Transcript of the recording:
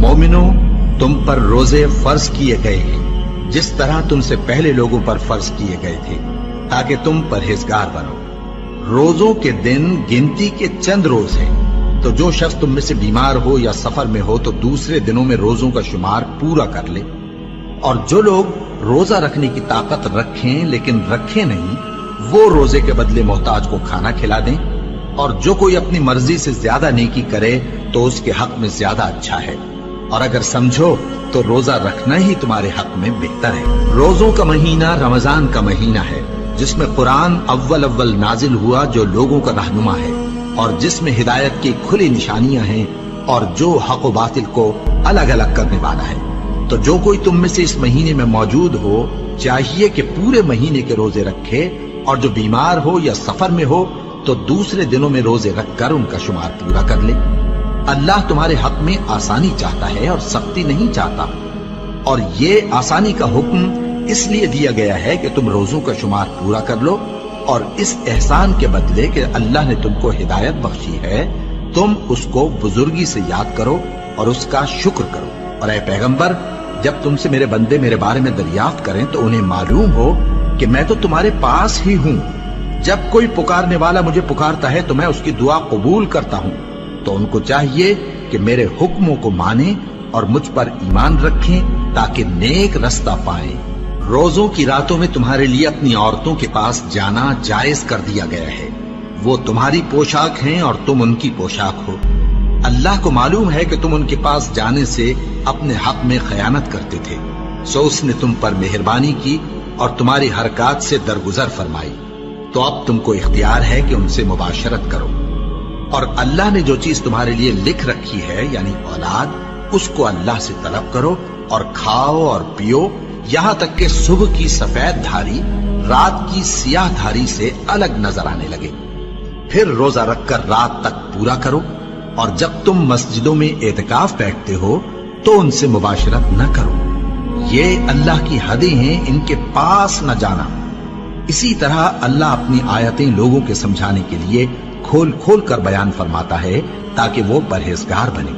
मोमिनो, तुम पर रोजे फर्ज किए गए हैं जिस तरह तुमसे पहले लोगों पर फर्ज किए गए थे, ताकि तुम परहेजगार बनो। रोजों के दिन गिनती के चंद रोज हैं, तो जो शख्स तुम में से बीमार हो या सफर में हो तो दूसरे दिनों में रोजों का शुमार पूरा कर ले। और जो लोग रोजा रखने की ताकत रखें लेकिन रखें नहीं, वो रोजे के बदले मोहताज को खाना खिला दें। और जो कोई अपनी मर्जी से ज्यादा नेकी करे तो उसके हक में ज्यादा अच्छा है। और अगर समझो तो रोजा रखना ही तुम्हारे हक में बेहतर है। रोजों का महीना रमजान का महीना है, जिसमें कुरान अव्वल नाजिल हुआ, जो लोगों का रहनुमा है और जिसमें हिदायत की खुली निशानियां हैं और जो हक व बातिल को अलग अलग करने वाला है। तो जो कोई तुम में से इस महीने में मौजूद हो, चाहिए कि पूरे महीने के रोजे रखे, और जो बीमार हो या सफर में हो तो दूसरे दिनों में रोजे रखकर उनका शुमार पूरा कर ले। अल्लाह तुम्हारे हक में आसानी चाहता है और सख्ती नहीं चाहता। और ये आसानी का हुक्म इसलिए दिया गया है कि तुम रोजों का शुमार पूरा कर लो, और इस एहसान के बदले कि अल्लाह ने तुमको हिदायत बख्शी है, तुम उसको बुजुर्गी से याद करो और उसका शुक्र करो। और ऐ पैगंबर, जब तुमसे मेरे बंदे मेरे बारे में दरियाफ्त करें तो उन्हें मालूम हो कि मैं तो तुम्हारे पास ही हूं। जब कोई पुकारने वाला मुझे पुकारता है तो मैं उसकी दुआ कबूल करता हूं। तो उनको चाहिए कि मेरे हुक्मों को माने और मुझ पर ईमान रखें, ताकि नेक रास्ता पाएं। रोजों की रातों में तुम्हारे लिए अपनी औरतों के पास जाना जायज कर दिया गया है। वो तुम्हारी पोशाक हैं और तुम उनकी पोशाक हो। अल्लाह को मालूम है कि तुम उनके पास जाने से अपने हक में खयानत करते थे, सो उसने तुम पर मेहरबानी की और तुम्हारी हरकत से दरगुजर फरमाई। तो अब तुमको इख्तियार है कि उनसे मुबाशरत करो। और अल्लाह ने जो चीज तुम्हारे लिए लिख रखी है, यानी औलाद, उसको अल्लाह से तलब करो और खाओ और पियो, यहां तक कि सुबह की सफेद धारी रात की सियाह धारी से अलग नजर आने लगे। फिर रोजा रखकर रात तक पूरा करो। और जब तुम मस्जिदों में एतकाफ बैठते हो तो उनसे मुबाशरत न करो। ये अल्लाह की हदें हैं, इनके पास न जाना। इसी तरह अल्लाह अपनी आयतें लोगों के समझाने के लिए खोल खोल कर बयान फरमाता है, ताकि वो परहेजगार बने।